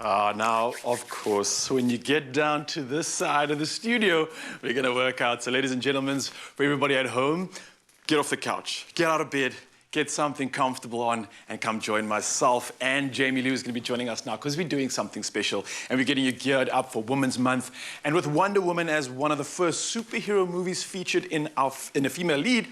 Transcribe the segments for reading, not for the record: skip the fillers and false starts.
Now, of course, when you get down to this side of the studio, we're going to work out. So, ladies and gentlemen, for everybody at home, get off the couch, get out of bed, get something comfortable on, and come join myself and Jamie Lou, who's going to be joining us now, because we're doing something special, and we're getting you geared up for Women's Month. And with Wonder Woman as one of the first superhero movies featured in a female lead,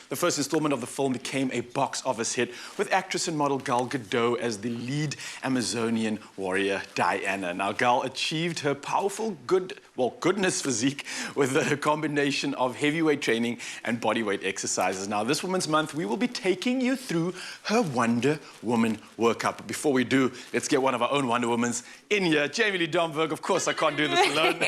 the first installment of the film became a box office hit, with actress and model Gal Gadot as the lead Amazonian warrior Diana. Now, Gal achieved her powerful goodness physique with a combination of heavyweight training and bodyweight exercises. Now, this Women's Month, we will be taking you through her Wonder Woman workout. But before we do, let's get one of our own Wonder Womans in here. Jamie Lee Domberg, of course, I can't do this alone.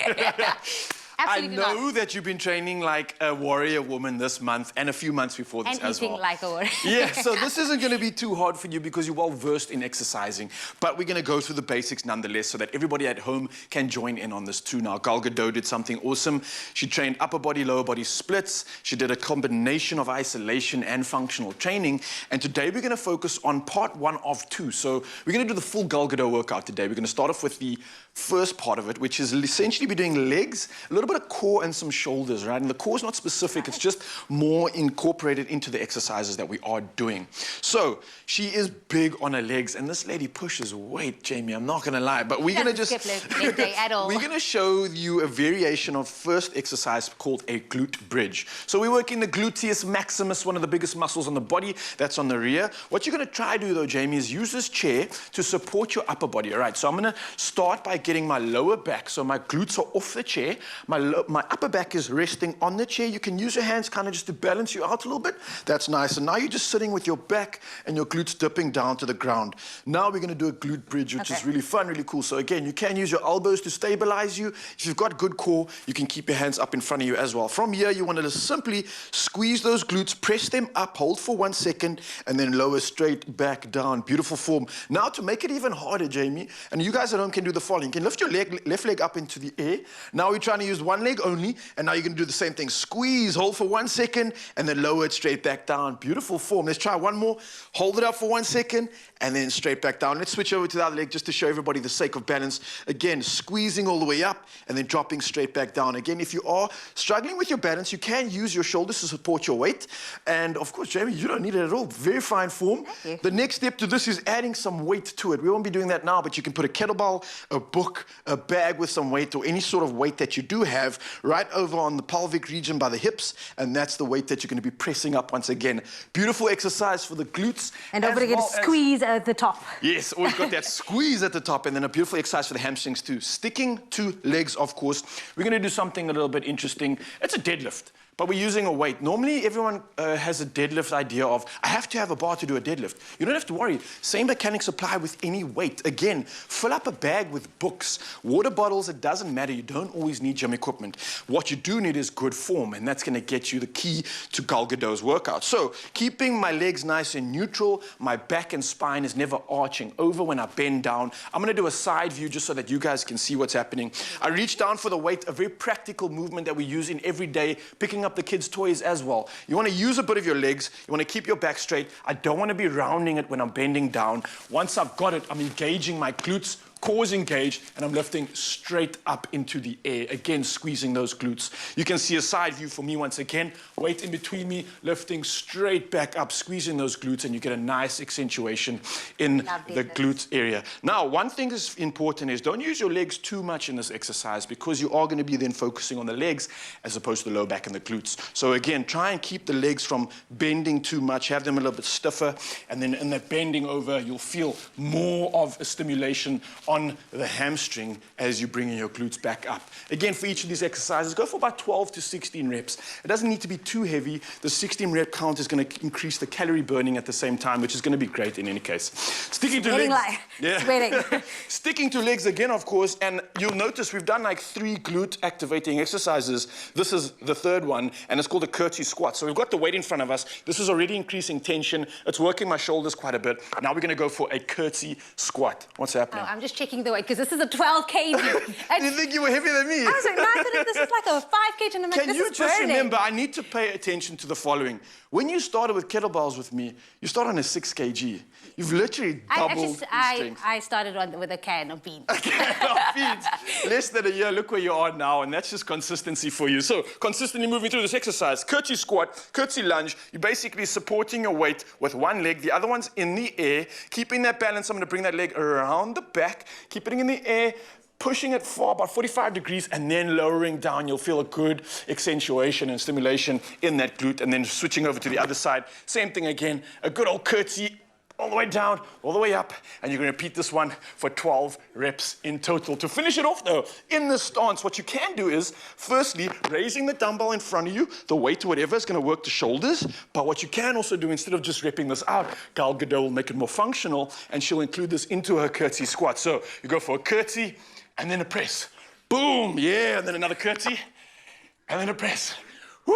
Absolutely I know that you've been training like a warrior woman this month and a few months before this as well. And eating like a warrior. Yeah, so this isn't going to be too hard for you because you're well versed in exercising. But we're going to go through the basics nonetheless so that everybody at home can join in on this too. Now, Gal Gadot did something awesome. She trained upper body, lower body splits. She did a combination of isolation and functional training. And today we're going to focus on part 1 of 2. So we're going to do the full Gal Gadot workout today. We're going to start off with the first part of it, which is essentially be doing legs, a little bit of core and some shoulders, right? And the core is not specific, it's just more incorporated into the exercises that we are doing. So she is big on her legs, and this lady pushes weight, Jamie, I'm not gonna lie, but we're gonna just leg day at all. We're gonna show you a variation of first exercise called a glute bridge. So we're working the gluteus maximus, one of the biggest muscles on the body, that's on the rear. What you're gonna try to do though, Jamie, is use this chair to support your upper body. All right, so I'm gonna start by getting my lower back, so my glutes are off the chair, my upper back is resting on the chair. You can use your hands kind of just to balance you out a little bit. That's nice. And now you're just sitting with your back and your glutes dipping down to the ground. Now we're going to do a glute bridge, which is really fun, really cool. So again, you can use your elbows to stabilize you. If you've got good core, you can keep your hands up in front of you as well. From here, you want to simply squeeze those glutes, press them up, hold for 1 second, and then lower straight back down. Beautiful form. Now to make it even harder, Jamie, and you guys at home can do the following. You can lift your left leg up into the air. Now we're trying to use one leg only, and now you're going to do the same thing. Squeeze, hold for 1 second, and then lower it straight back down. Beautiful form. Let's try one more. Hold it up for 1 second, and then straight back down. Let's switch over to the other leg just to show everybody the sake of balance. Again, squeezing all the way up, and then dropping straight back down. Again, if you are struggling with your balance, you can use your shoulders to support your weight. And of course, Jamie, you don't need it at all. Very fine form. The next step to this is adding some weight to it. We won't be doing that now, but you can put a kettlebell, a book, a bag with some weight, or any sort of weight that you do have right over on the pelvic region by the hips, and that's the weight that you're going to be pressing up once again. Beautiful exercise for the glutes. And don't forget to squeeze at the top. Yes, always got that squeeze at the top, and then a beautiful exercise for the hamstrings too. Sticking to legs, of course. We're going to do something a little bit interesting. It's a deadlift, but we're using a weight. Normally, everyone has a deadlift idea of, I have to have a bar to do a deadlift. You don't have to worry. Same mechanics apply with any weight. Again, fill up a bag with books, water bottles, it doesn't matter. You don't always need gym equipment. What you do need is good form, and that's going to get you the key to Gal Gadot's workout. So, keeping my legs nice and neutral, my back and spine is never arching over when I bend down. I'm going to do a side view just so that you guys can see what's happening. I reach down for the weight, a very practical movement that we use in every day, picking up the kids' toys as well. You want to use a bit of your legs. You want to keep your back straight. I don't want to be rounding it when I'm bending down. Once I've got it, I'm engaging my glutes, core's engaged, and I'm lifting straight up into the air. Again, squeezing those glutes. You can see a side view for me once again. Weight in between me, lifting straight back up, squeezing those glutes, and you get a nice accentuation in the glutes area. Now, one thing that's important is don't use your legs too much in this exercise because you are going to be then focusing on the legs as opposed to the low back and the glutes. So again, try and keep the legs from bending too much. Have them a little bit stiffer, and then in that bending over, you'll feel more of a stimulation on the hamstring as you bring your glutes back up. Again, for each of these exercises, go for about 12 to 16 reps. It doesn't need to be too heavy. The 16 rep count is going to increase the calorie burning at the same time, which is going to be great in any case. Sticking to legs. Sticking to legs again, of course, and you'll notice we've done like 3 glute activating exercises. This is the third one, and it's called a Curtsy Squat. So we've got the weight in front of us. This is already increasing tension. It's working my shoulders quite a bit. Now we're going to go for a Curtsy Squat. What's happening? Oh, I'm just checking checking the weight because this is a 12 kg. You think you were heavier than me? I was like, no, I thought this is like a 5 kg. And I'm like, Can this you is just burning. remember, I need to pay attention to the following. When you started with kettlebells with me, you started on a 6 kg. You've literally doubled strength. I started with a can of beans. Less than a year, look where you are now, and that's just consistency for you. So, consistently moving through this exercise, curtsy squat, curtsy lunge, you're basically supporting your weight with one leg, the other one's in the air, keeping that balance. I'm gonna bring that leg around the back, keep it in the air, pushing it for about 45 degrees and then lowering down. You'll feel a good accentuation and stimulation in that glute, and then switching over to the other side. Same thing again, a good old curtsy, all the way down, all the way up, and you're gonna repeat this one for 12 reps in total. To finish it off though, in this stance, what you can do is, firstly, raising the dumbbell in front of you, the weight or whatever is gonna work the shoulders, but what you can also do, instead of just repping this out, Gal Gadot will make it more functional, and she'll include this into her curtsy squat. So you go for a curtsy, and then a press. Boom, yeah, and then another curtsy, and then a press. Woo!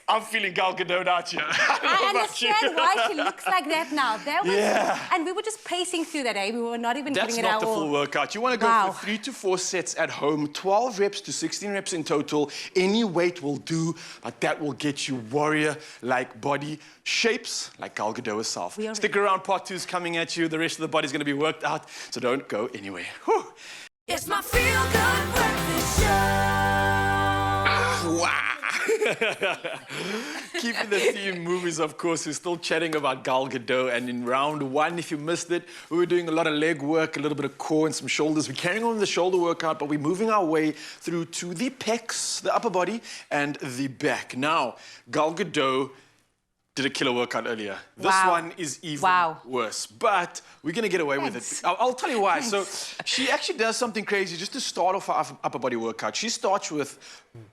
I'm feeling Gal Gadot out here. I understand why she looks like that now. That was, Yeah. And we were just pacing through that, eh? We were not even That's giving it not our the full all. workout. You want to go Wow. for 3 to 4 sets at home, 12 reps to 16 reps in total. Any weight will do, but that will get you warrior-like body shapes, like Gal Gadot herself. Stick around, part 2 is coming at you. The rest of the body's going to be worked out, so don't go anywhere. Whew. It's my feel-good breakfast show. Wow. Keeping the theme movies, of course, we're still chatting about Gal Gadot, and in round 1, if you missed it, we were doing a lot of leg work, a little bit of core and some shoulders. We're carrying on the shoulder workout, but we're moving our way through to the pecs, the upper body, and the back. Now, Gal Gadot did a killer workout earlier. This Wow. one is even Wow. worse, but we're gonna get away with Thanks. it. I'll tell you why. So she actually does something crazy just to start off her upper body workout. She starts with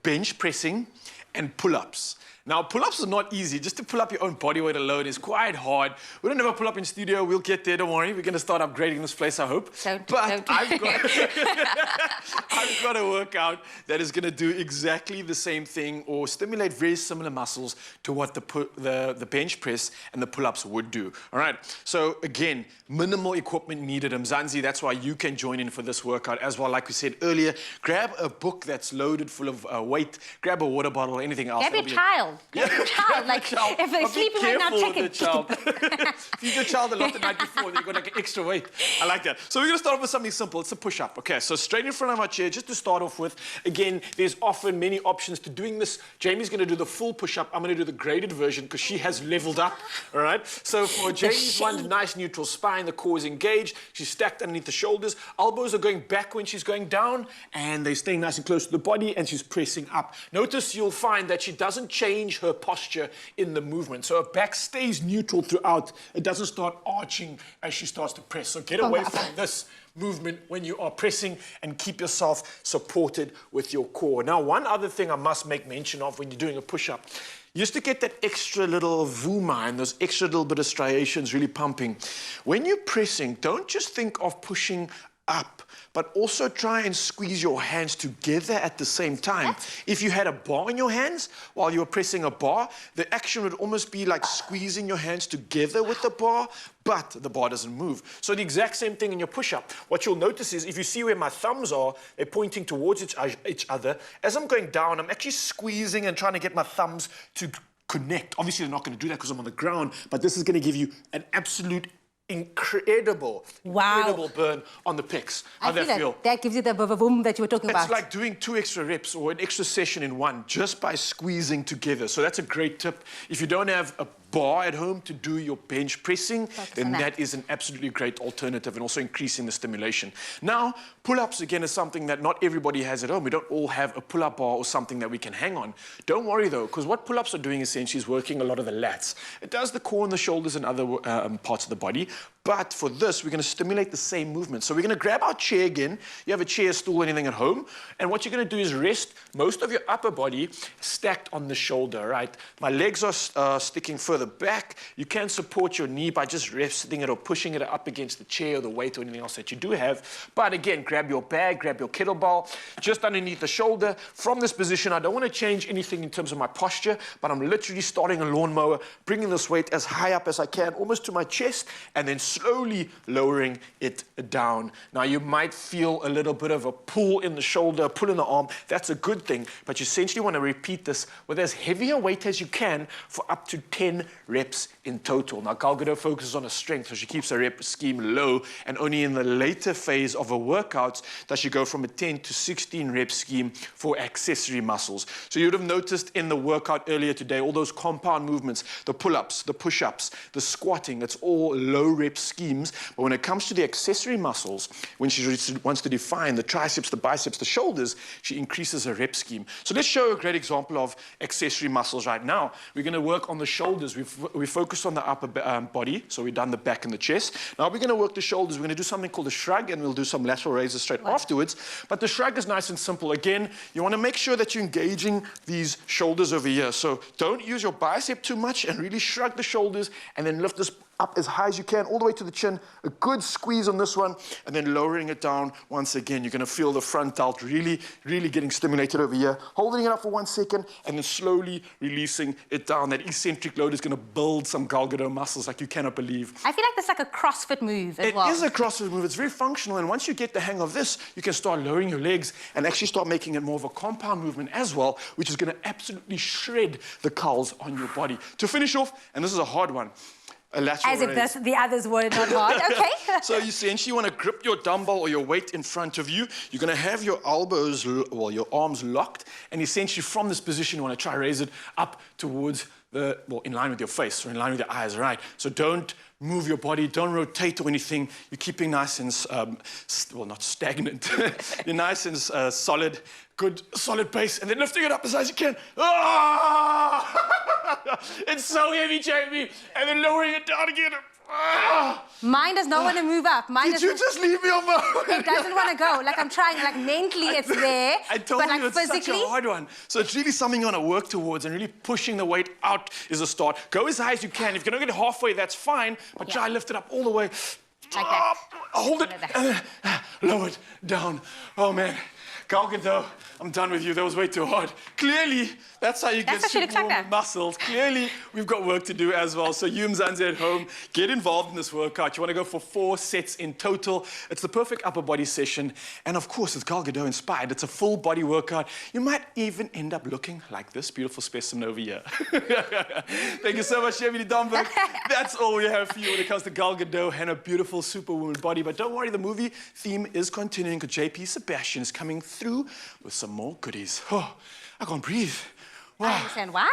bench pressing and pull-ups. Now, pull-ups are not easy. Just to pull up your own body weight alone is quite hard. We don't have a pull-up in studio. We'll get there, don't worry. We're going to start upgrading this place, I hope. Don't. I've got a workout that is going to do exactly the same thing or stimulate very similar muscles to what the bench press and the pull-ups would do. All right? So, again, minimal equipment needed. Mzansi, that's why you can join in for this workout as well. Like we said earlier, grab a book that's loaded full of weight, grab a water bottle or anything else. Grab your child. Grab your child. Like, if they're sleeping right now, check it. Feed your child a lot the night before, then you've got like extra weight. I like that. So we're going to start off with something simple. It's a push-up. Okay, so straight in front of our chair, just to start off with. Again, there's often many options to doing this. Jamie's going to do the full push-up. I'm going to do the graded version because she has leveled up. All right? So for Jamie's one, nice neutral spine. The core is engaged. She's stacked underneath the shoulders. Elbows are going back when she's going down, and they're staying nice and close to the body, and she's pressing up. Notice you'll find that she doesn't change her posture in the movement. So her back stays neutral throughout. It doesn't start arching as she starts to press. So get away from this movement when you are pressing and keep yourself supported with your core. Now, one other thing I must make mention of when you're doing a push-up, just to get that extra little vuma and those extra little bit of striations really pumping. When you're pressing, don't just think of pushing up, but also try and squeeze your hands together at the same time. If you had a bar in your hands while you were pressing a bar, the action would almost be like squeezing your hands together with the bar, but the bar doesn't move. So the exact same thing in your push-up. What you'll notice is if you see where my thumbs are, they're pointing towards each other. As I'm going down, I'm actually squeezing and trying to get my thumbs to connect. Obviously, they're not going to do that because I'm on the ground, but this is going to give you an absolute incredible burn on the pecs. How'd that feel? That gives you the boom that you were talking about. It's like doing 2 extra reps or an extra session in one just by squeezing together. So that's a great tip. If you don't have a bar at home to do your bench pressing, then that is an absolutely great alternative and also increasing the stimulation. Now, pull-ups again is something that not everybody has at home. We don't all have a pull-up bar or something that we can hang on. Don't worry though, because what pull-ups are doing essentially is working a lot of the lats. It does the core and the shoulders and other parts of the body. But for this, we're going to stimulate the same movement. So we're going to grab our chair again. You have a chair, stool, anything at home. And what you're going to do is rest most of your upper body stacked on the shoulder, right? My legs are sticking further back. You can support your knee by just resting it or pushing it up against the chair or the weight or anything else that you do have. But again, grab your bag, grab your kettlebell, just underneath the shoulder. From this position, I don't want to change anything in terms of my posture, but I'm literally starting a lawnmower, bringing this weight as high up as I can, almost to my chest, and then slowly lowering it down. Now, you might feel a little bit of a pull in the shoulder, pull in the arm. That's a good thing, but you essentially want to repeat this with as heavy a weight as you can for up to 10 reps in total. Now, Gal Gadot focuses on her strength, so she keeps her rep scheme low, and only in the later phase of a workout does she go from a 10 to 16 rep scheme for accessory muscles. So you would have noticed in the workout earlier today, all those compound movements, the pull-ups, the push-ups, the squatting, it's all low rep schemes. But when it comes to the accessory muscles, when she wants to define the triceps, the biceps, the shoulders, she increases her rep scheme. So let's show a great example of accessory muscles right now. We're going to work on the shoulders. We focused on the upper body, so we've done the back and the chest. Now we're going to work the shoulders. We're going to do something called a shrug, and we'll do some lateral raises straight afterwards. But the shrug is nice and simple. Again, you want to make sure that you're engaging these shoulders over here. So don't use your bicep too much, and really shrug the shoulders, and then lift this up as high as you can, all the way to the chin. A good squeeze on this one, and then lowering it down once again. You're going to feel the front delt really, really getting stimulated over here. Holding it up for 1 second, and then slowly releasing it down. That eccentric load is going to build some Gal Gadot muscles like you cannot believe. I feel like that's like a CrossFit move as well. It is a CrossFit move. It's very functional, and once you get the hang of this, you can start lowering your legs and actually start making it more of a compound movement as well, which is going to absolutely shred the curls on your body. To finish off, and this is a hard one, a lateral As if raise. the others were not hard. Okay. So you essentially want to grip your dumbbell or your weight in front of you. You're going to have your elbows, your arms locked, and essentially from this position, you want to try raise it up towards in line with your face or in line with your eyes, right? So don't move your body, don't rotate or anything. You're keeping nice and, not stagnant. You're nice and solid, good solid base, and then lifting it up as high as you can. Ah! It's so heavy, Jamie. And then lowering it down again. Ah! Mine does not want to move up. Did you just leave me alone? It doesn't want to go. Like I'm trying, like mentally it's there, I told but you like it's such physically. a hard one. So it's really something you want to work towards, and really pushing the weight out is a start. Go as high as you can. If you don't get halfway, that's fine, but try lift it up all the way. Like that. Hold it, and then lower it down. Oh man. Gal Gadot, I'm done with you. That was way too hard. Clearly, that's how you get That's what she looks like superwoman that. muscles. Clearly, we've got work to do as well. So you Mzansi at home, get involved in this workout. You want to go for 4 sets in total. It's the perfect upper body session. And of course, it's Gal Gadot inspired. It's a full body workout. You might even end up looking like this beautiful specimen over here. Thank you so much, Shemini Domberg. That's all we have for you when it comes to Gal Gadot and a beautiful superwoman body. But don't worry, the movie theme is continuing because JP Sebastian is coming through with some more goodies. Oh, I can't breathe. Wow. I understand why.